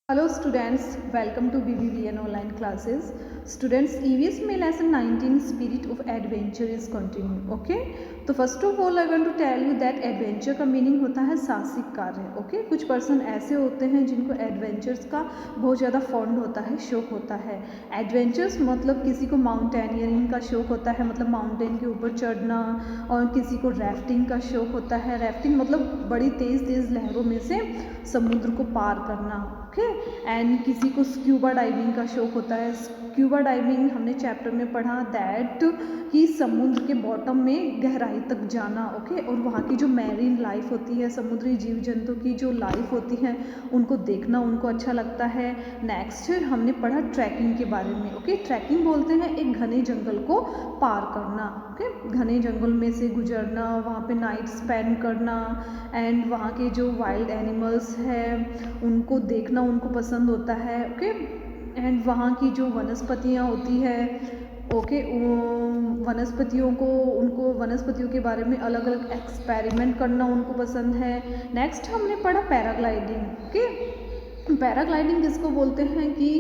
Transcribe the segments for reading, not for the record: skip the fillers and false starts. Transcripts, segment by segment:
Hello students, welcome to BBBN online classes. Students, EVS में lesson 19 spirit of adventure is continuing. Okay, तो first of all I want to tell you that adventure का meaning होता है साहसिक कार्य. Okay, कुछ person ऐसे होते हैं जिनको एडवेंचर्स का बहुत ज़्यादा फॉन्ड होता है, शौक होता है. एडवेंचर्स मतलब किसी को माउंटेनियरिंग का शौक होता है, मतलब माउंटेन के ऊपर चढ़ना, और किसी को राफ्टिंग का शौक होता है. राफ्टिंग मतलब बड़ी तेज़ तेज़ लहरों में से समुद्र को पार करना. ओके, एंड किसी को स्क्यूबा डाइविंग का शौक होता है. स्क्यूबा डाइविंग हमने चैप्टर में पढ़ा दैट कि समुद्र के बॉटम में गहराई तक जाना. ओके, और वहाँ की जो मैरीन लाइफ होती है, समुद्री जीव जंतु की जो लाइफ होती है, उनको देखना उनको अच्छा लगता है. नेक्स्ट हमने पढ़ा ट्रैकिंग के बारे में. ओके, ट्रैकिंग बोलते हैं एक घने जंगल को पार करना. ओके, घने जंगल में से गुजरना, वहाँ पे नाइट स्पेंड करना, एंड वहाँ के जो वाइल्ड एनिमल्स हैं उनको देखना उनको पसंद होता है. ओके, एंड वहाँ की जो वनस्पतियाँ होती है, ओके, वनस्पतियों को उनको वनस्पतियों के बारे में अलग अलग एक्सपेरिमेंट करना उनको पसंद है. नेक्स्ट हमने पढ़ा पैराग्लाइडिंग. ओके, पैराग्लाइडिंग किसको बोलते हैं कि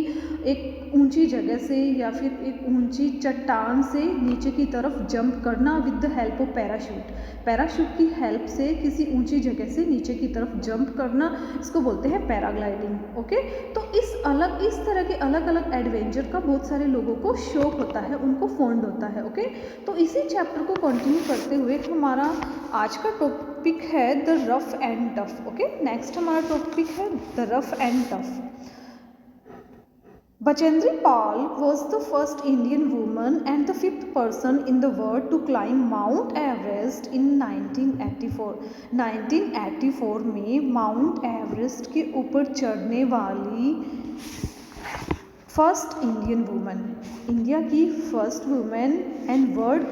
एक ऊंची जगह से या फिर एक ऊंची चट्टान से नीचे की तरफ जंप करना with the help of parachute. Parachute की हेल्प से किसी ऊंची जगह से नीचे की तरफ जंप करना, इसको बोलते हैं पैराग्लाइडिंग. ओके, तो इस तरह के अलग अलग एडवेंचर का बहुत सारे लोगों को शौक होता है, उनको फॉन्ड होता है. ओके, तो इसी चैप्टर को कंटिन्यू करते हुए हमारा आज का टॉपिक है the rough and tough. Okay, next हमारा टॉपिक है the rough and tough. Bachendri Pal was the first Indian woman and the fifth person in the world to climb Mount Everest in 1984. 1984 में mount Everest के ऊपर चढ़ने वाली first Indian women, India की first women, and world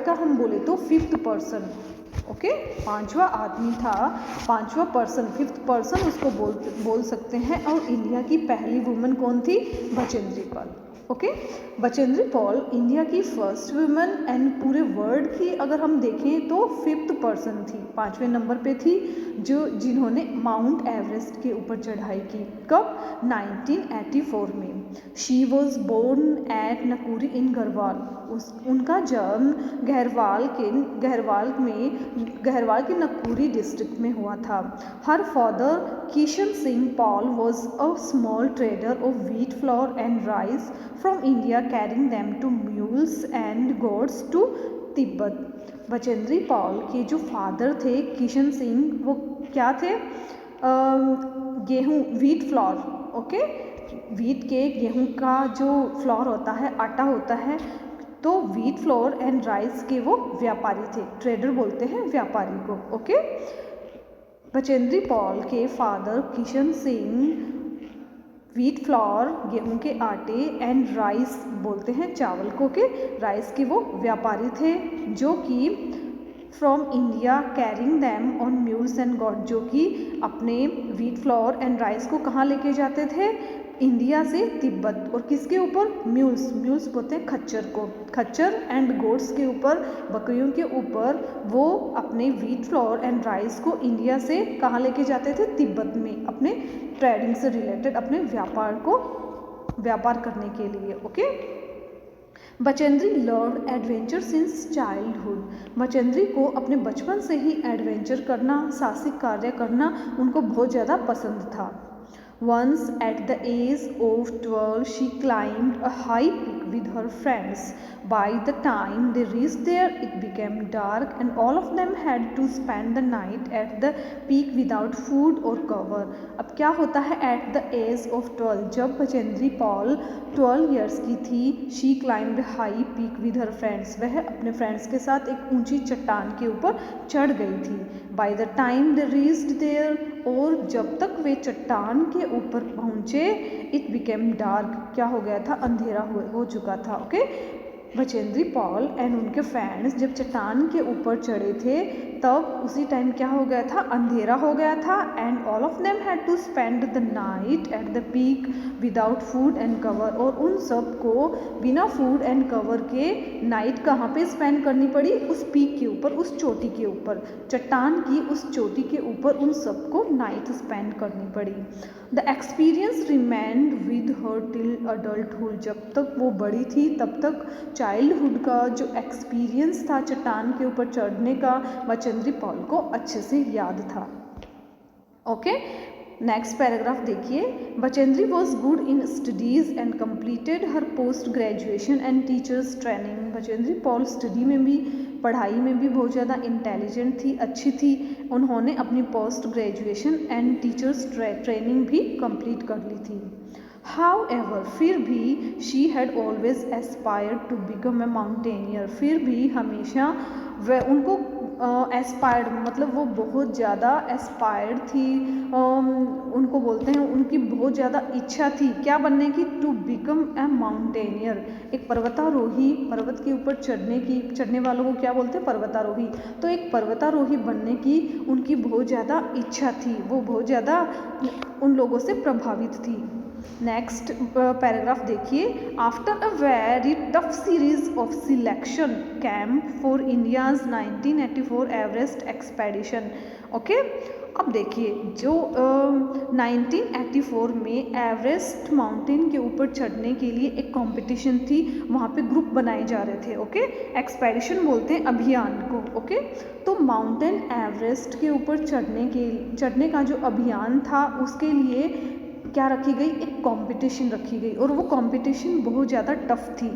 का हम बोले तो फिफ्थ पर्सन. ओके, पांचवा आदमी था, पांचवा पर्सन, फिफ्थ पर्सन उसको बोल सकते हैं. और इंडिया की पहली वुमेन कौन थी? बचेंद्री पाल. ओके, बचेंद्री पाल इंडिया की फर्स्ट वुमेन एंड पूरे वर्ल्ड की अगर हम देखें तो फिफ्थ पर्सन थी, पांचवें नंबर पे थी जिन्होंने माउंट एवरेस्ट के ऊपर चढ़ाई की. कब? 1984 में. She was born at Nakuri in Garhwal. उनका जन्म गहरवाल के नकुरी डिस्ट्रिक्ट में हुआ था. Her father Kishan Singh Pal was a small trader of wheat flour and rice from India carrying them to mules and goats to Tibet. Bachendri Pal के जो फादर थे किशन सिंह, वो क्या थे? गेहूँ, व्हीट फ्लोर. ओके, गेहूँ का जो फ्लोर होता है, आटा होता है, तो व्हीट फ्लोर एंड राइस के वो व्यापारी थे. ट्रेडर बोलते हैं व्यापारी को. ओके, बचेंद्री पॉल के father Kishan Singh wheat flour, गेहूं के आटे, एंड राइस बोलते हैं चावल को, के राइस के वो व्यापारी थे जो कि from India carrying them on mules and God, जो कि अपने व्हीट फ्लोर एंड राइस को कहाँ लेके जाते थे? इंडिया से तिब्बत. और किसके ऊपर? म्यूल्स बोलते हैं खच्चर को. खच्चर एंड गोड्स के ऊपर, बकरियों के ऊपर वो अपने व्हीट फ्लोर एंड राइस को इंडिया से कहाँ लेके जाते थे? तिब्बत में, अपने ट्रेडिंग से रिलेटेड, अपने व्यापार करने के लिए. Okay, Bachendri loved adventure since childhood. Bachendri को अपने बचपन से ही एडवेंचर करना, साहसिक कार्य करना उनको बहुत ज़्यादा पसंद था. Once at the age of 12, she climbed a high peak with her friends. By the time they reached there, it became dark and all of them had to spend the night at the peak without food or cover. अब क्या होता है at the age of 12? जब Bachendri Paul 12 years की थी, she climbed a high peak with her friends. वह अपने friends के साथ एक ऊंची चट्टान के ऊपर चढ़ गई थी. By the time they reached there, और जब तक वे चट्टान के ऊपर पहुँचे, इट बिकेम डार्क, क्या हो गया था? अंधेरा हो चुका था. ओके, बचेंद्री पॉल एंड उनके फ्रेंड्स जब चट्टान के ऊपर चढ़े थे तब उसी टाइम क्या हो गया था, अंधेरा हो गया था। And all of them had to spend the night at the peak without food and cover, और उन सब को बिना फूड एंड कवर के नाइट कहाँ पे स्पेंड करनी पड़ी, उस पीक के ऊपर, उस चोटी के ऊपर, चट्टान की उस चोटी के ऊपर उन सबको नाइट स्पेंड करनी पड़ी। The experience remained with her till adulthood, जब तक वो बड़ी थी तब तक चाइल्डहुड का जो एक्सपीरियंस था चट्टान के ऊपर चढ़ने का, बचेंद्री पॉल को अच्छे से याद था। ओके, नेक्स्ट पैराग्राफ देखिए। Bachendri was good in studies and completed her post graduation and teachers training. Bachendri Paul study में भी, पढ़ाई में भी बहुत ज़्यादा इंटेलिजेंट थी, अच्छी थी। उन्होंने अपनी post graduation and teachers training भी कंप्लीट कर ली थी। However, फिर भी she had always aspired to become a mountaineer, फिर भी हमेशा वह उनको एस्पायर्ड मतलब वो बहुत ज़्यादा एस्पायर्ड थी, उनको बोलते हैं उनकी बहुत ज़्यादा इच्छा थी क्या बनने की, टू बिकम ए माउंटेनियर, एक पर्वतारोही, पर्वत के ऊपर चढ़ने की, चढ़ने वालों को क्या बोलते हैं, पर्वतारोही। तो एक पर्वतारोही बनने की उनकी बहुत ज़्यादा इच्छा थी, वो बहुत ज़्यादा उन लोगों से प्रभावित थी। नेक्स्ट पैराग्राफ देखिए। After a very TUF series of selection camp for India's 1984 Everest expedition. Okay, अब देखिए जो 1984 में एवरेस्ट माउंटेन के ऊपर चढ़ने के लिए एक कंपटीशन थी, वहाँ पे ग्रुप बनाए जा रहे थे। ओके, एक्सपेडिशन बोलते हैं अभियान को। ओके, तो माउंटेन एवरेस्ट के ऊपर चढ़ने का जो अभियान था उसके लिए क्या रखी गई, एक कंपटीशन रखी गई, और वो कंपटीशन बहुत ज़्यादा टफ थी।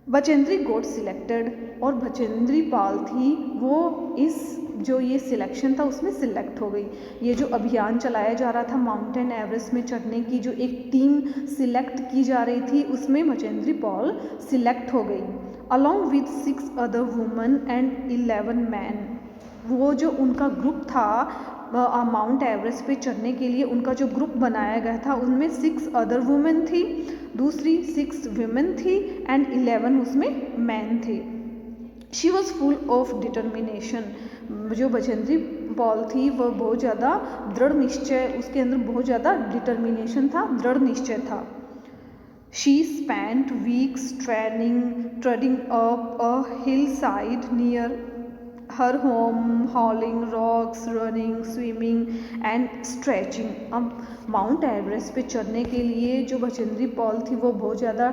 बचेंद्री गोट सिलेक्टेड, और बचेंद्री पाल थी वो इस जो ये सिलेक्शन था उसमें सिलेक्ट हो गई। ये जो अभियान चलाया जा रहा था माउंटेन एवरेस्ट में चढ़ने की, जो एक टीम सिलेक्ट की जा रही थी, उसमें बचेंद्री पाल सिलेक्ट हो गई along with 6 other women and 11 man. वो जो उनका ग्रुप था माउंट एवरेस्ट पे चढ़ने के लिए, उनका जो ग्रुप बनाया गया था उनमें 6 अदर वुमेन थी, दूसरी 6 विमेन थी एंड 11 उसमें मैन थे। She was full of determination, जो बचेंद्री पॉल थी वह बहुत ज़्यादा दृढ़ निश्चय, उसके अंदर बहुत ज़्यादा डिटर्मिनेशन था, दृढ़ निश्चय था। She spent weeks trading up a hill side near her home, हॉलिंग rocks, running, swimming and stretching. अब माउंट एवरेस्ट पे चढ़ने के लिए जो बचेंद्री पॉल थी वो बहुत ज़्यादा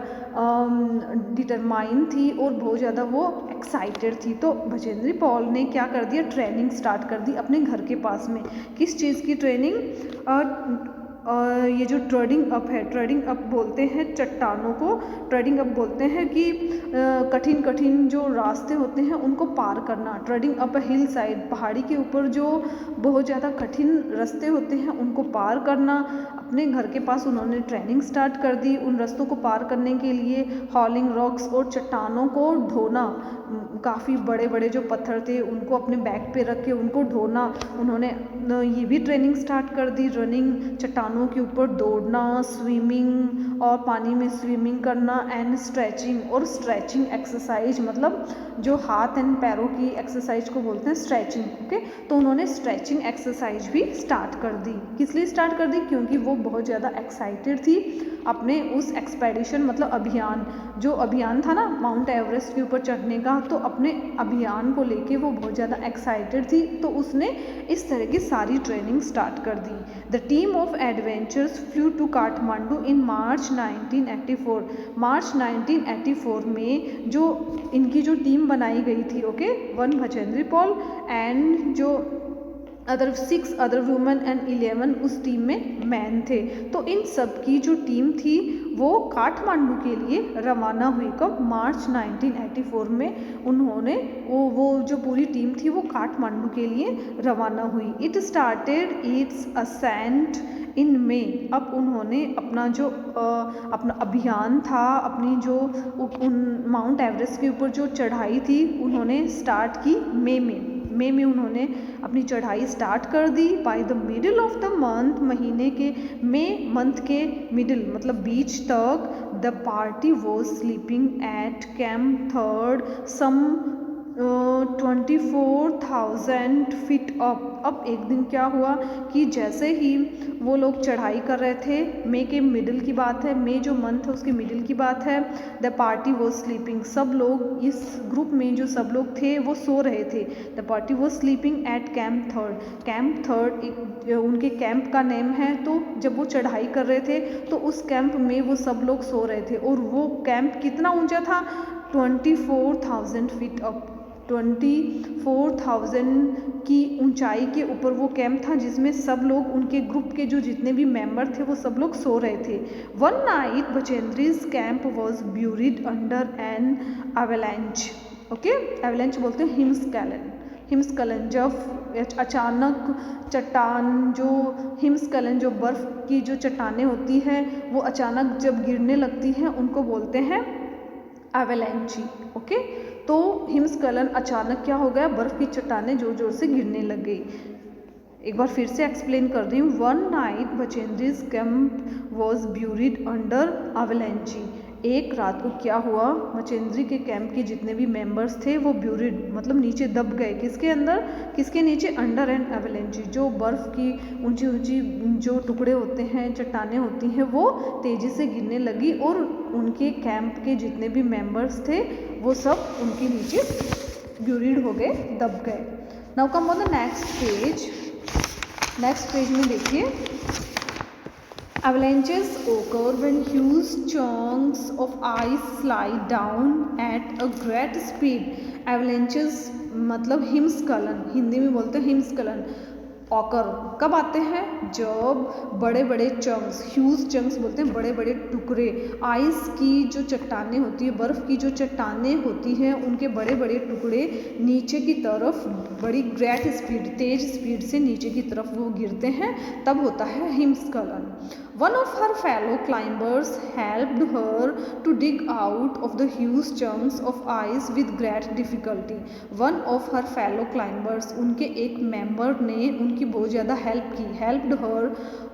डिटरमाइन थी और बहुत ज़्यादा वो एक्साइटेड थी। तो बचेंद्री पॉल ने क्या कर दिया, ट्रेनिंग स्टार्ट कर दी अपने घर के पास में। किस चीज़ की ट्रेनिंग, ये जो ट्रेडिंग अप है, ट्रेडिंग अप बोलते हैं चट्टानों को, ट्रेडिंग अप बोलते हैं कि कठिन कठिन जो रास्ते होते हैं उनको पार करना। ट्रेडिंग अप हिल साइड, पहाड़ी के ऊपर जो बहुत ज़्यादा कठिन रास्ते होते हैं उनको पार करना। अपने घर के पास उन्होंने ट्रेनिंग स्टार्ट कर दी उन रास्तों को पार करने के लिए। हॉलिंग रॉक्स, और चट्टानों को ढोना, काफ़ी बड़े बड़े जो पत्थर थे उनको अपने बैग पे रख के उनको ढोना, उन्होंने ये भी ट्रेनिंग स्टार्ट कर दी। रनिंग, चट्टानों के ऊपर दौड़ना, स्विमिंग और पानी में स्विमिंग करना एंड स्ट्रेचिंग, और स्ट्रेचिंग एक्सरसाइज मतलब जो हाथ एंड पैरों की एक्सरसाइज को बोलते हैं स्ट्रेचिंग। ओके, तो उन्होंने स्ट्रेचिंग एक्सरसाइज भी स्टार्ट कर दी। किस लिए स्टार्ट कर दी, क्योंकि वो बहुत ज़्यादा एक्साइटेड थी अपने उस एक्सपेडिशन मतलब अभियान, जो अभियान था ना माउंट एवरेस्ट के ऊपर चढ़ने का, तो अपने अभियान को लेके वो बहुत ज़्यादा एक्साइटेड थी, तो उसने इस तरह की सारी ट्रेनिंग स्टार्ट कर दी। The team of adventures flew to Kathmandu in March 1984। March 1984 में जो इनकी जो टीम बनाई गई थी, ओके, 1 बचेंद्री पॉल एंड जो 6 अदर वुमेन एंड 11 उस टीम में मैन थे। तो इन सब की जो टीम थी वो काठमांडू के लिए रवाना हुई। कब, मार्च 1984 में उन्होंने वो जो पूरी टीम थी वो काठमांडू के लिए रवाना हुई। इट स्टार्टेड इट्स असेंट इन मई। अब उन्होंने अपना जो अपना अभियान था, अपनी जो माउंट एवरेस्ट के ऊपर जो चढ़ाई थी उन्होंने स्टार्ट की मई में उन्होंने अपनी चढ़ाई स्टार्ट कर दी। By the middle of the month, महीने के मई मंथ के मिडिल मतलब बीच तक, the party was sleeping at camp third some 24,000 feet up. अब एक दिन क्या हुआ कि जैसे ही वो लोग चढ़ाई कर रहे थे, मई के मिडिल की बात है, मई जो मंथ है उसके मिडिल की बात है, द पार्टी वॉज स्लीपिंग, सब लोग इस ग्रुप में जो सब लोग थे वो सो रहे थे। The party was sleeping at camp third. Camp third एक उनके कैंप का नेम है। तो जब वो चढ़ाई कर रहे थे तो उस कैंप में वो सब लोग सो रहे थे, और वो कैंप कितना ऊंचा था, 24,000 फीट अप। 24,000 की ऊंचाई के ऊपर वो कैंप था, जिसमें सब लोग उनके ग्रुप के जो जितने भी मेंबर थे वो सब लोग सो रहे थे। One night Bachendri's camp was buried under an avalanche. Okay, avalanche बोलते हैं हिमस्खलन। हिमस्खलन जब अचानक चट्टान, जो हिमस्खलन जो बर्फ़ की जो चट्टानें होती हैं वो अचानक जब गिरने लगती हैं उनको बोलते हैं एवलांची। ओके, तो हिमस्खलन अचानक क्या हो गया, बर्फ़ की चट्टानें जोर जोर से गिरने लग गई। एक बार फिर से एक्सप्लेन कर रही हूँ। One night Bachendri's camp was buried under avalanche. एक रात को क्या हुआ, मचेंद्री के कैंप के जितने भी मेंबर्स थे वो ब्यूरिड मतलब नीचे दब गए। किसके अंदर, किसके नीचे, अंडर एन एवलांची। जो बर्फ़ की ऊंची ऊंची जो टुकड़े होते हैं, चट्टानें होती हैं, वो तेज़ी से गिरने लगी और उनके कैंप के जितने भी मेंबर्स थे वो सब उनके नीचे ब्यूरिड हो गए, दब गए। Now come on the next page. Next page में देखिए, avalanches occur when huge chunks of ice slide down at a great speed। avalanches मतलब हिमस्खलन, हिंदी में बोलते हैं हिमस्खलन। ऑकर कब आते हैं, जब बड़े बड़े चंक्स, ह्यूज चंक्स बोलते हैं, बड़े बड़े टुकड़े, आइस की जो चट्टानें होती है, बर्फ़ की जो चट्टानें होती हैं, उनके बड़े बड़े टुकड़े नीचे की तरफ बड़ी ग्रेट स्पीड, तेज स्पीड से नीचे की तरफ वो गिरते हैं, तब होता है हिमस्खलन। One of her fellow climbers helped her to dig out of the huge chunks of ice with great difficulty। One of her fellow climbers, उनके एक मेंबर ने उनकी बहुत ज़्यादा हेल्प की, helped her,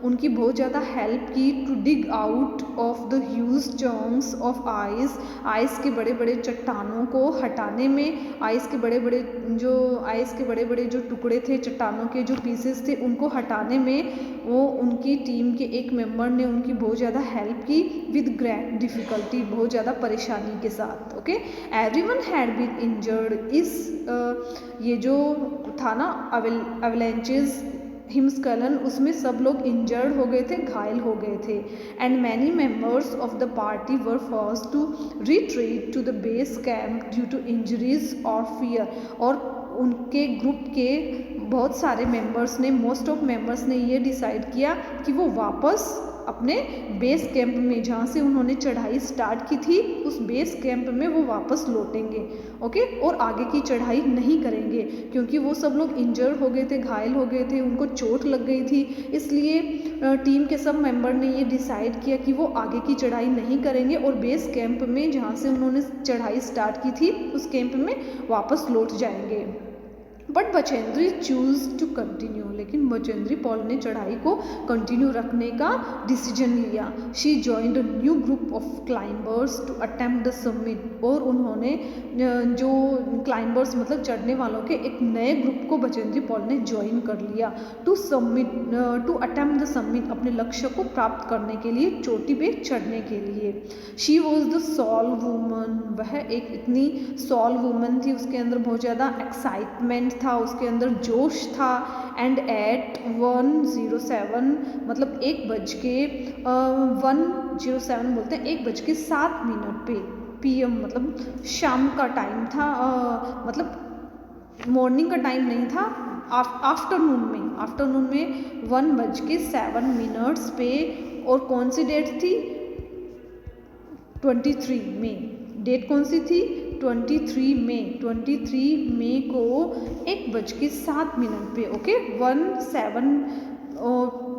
उनकी बहुत ज़्यादा हेल्प की, to dig out of the huge chunks of ice, ice के बड़े बड़े चट्टानों को हटाने में, आइस के बड़े बड़े जो टुकड़े थे, चट्टानों के जो पीसेस थे, उनको हटाने में वो उनकी टीम के एक मेंबर ने उनकी बहुत ज़्यादा हेल्प की, विद ग्रेट डिफ़िकल्टी, बहुत ज़्यादा परेशानी के साथ। Okay, everyone had been injured. इस ये जो था ना एवलांचेस, हिमस्खलन, उसमें सब लोग इंजर्ड हो गए थे, घायल हो गए थे। And many members of the party were forced to retreat to the base camp due to injuries और फियर। और उनके ग्रुप के बहुत सारे मेंबर्स ने, मोस्ट ऑफ मेंबर्स ने ये डिसाइड किया कि वो वापस अपने बेस कैंप में, जहाँ से उन्होंने चढ़ाई स्टार्ट की थी, उस बेस कैंप में वो वापस लौटेंगे। ओके, और आगे की चढ़ाई नहीं करेंगे, क्योंकि वो सब लोग इंजर्ड हो गए थे, घायल हो गए थे, उनको चोट लग गई थी। इसलिए टीम के सब मेंबर ने ये डिसाइड किया कि वो आगे की चढ़ाई नहीं करेंगे और बेस कैंप में, जहाँ से उन्होंने चढ़ाई स्टार्ट की थी, उस कैंप में वापस लौट जाएंगे। But Bachendri choose to continue, लेकिन बचेंद्री पॉल ने चढ़ाई को कंटिन्यू रखने का डिसीजन लिया। She joined a new group of climbers to attempt the summit. और उन्होंने जो क्लाइंबर्स मतलब चढ़ने वालों के एक नए ग्रुप को बचेंद्री पॉल ने ज्वाइन कर लिया, टू अटेम्प्ट द समिट, अपने लक्ष्य को प्राप्त करने के लिए, चोटी पे चढ़ने के लिए। She was the sole woman, वह एक इतनी सॉल वूमन थी, उसके अंदर बहुत ज़्यादा एक्साइटमेंट था, उसके अंदर जोश था। एंड एट 1:07 मतलब 1:107 बोलते हैं, 1:07 पे, PM मतलब शाम का टाइम था, मतलब मॉर्निंग का टाइम नहीं था, आफ्टरनून में 1:07 पे। और कौन सी डेट थी, 23 मई। डेट कौन सी थी, 23 मई को 1:07 पे। Okay, 1:07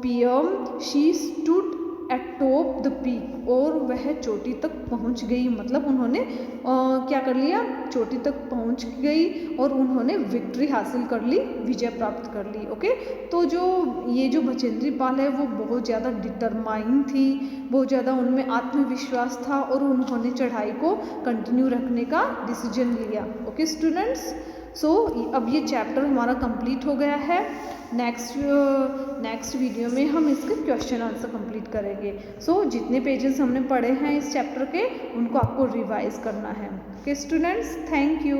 PM she stood at top the peak, और वह चोटी तक पहुंच गई, मतलब उन्होंने क्या कर लिया, चोटी तक पहुंच गई और उन्होंने विक्ट्री हासिल कर ली, विजय प्राप्त कर ली। ओके, तो जो ये जो बचेंद्री पाल है वो बहुत ज़्यादा डिटरमाइन थी, बहुत ज़्यादा उनमें आत्मविश्वास था और उन्होंने चढ़ाई को कंटिन्यू रखने का डिसीजन लिया। ओके स्टूडेंट्स, सो अब ये चैप्टर हमारा कंप्लीट हो गया है। नेक्स्ट वीडियो में हम इसके क्वेश्चन आंसर कंप्लीट करेंगे। सो जितने पेजेस हमने पढ़े हैं इस चैप्टर के, उनको आपको रिवाइज करना है। Okay students, thank you.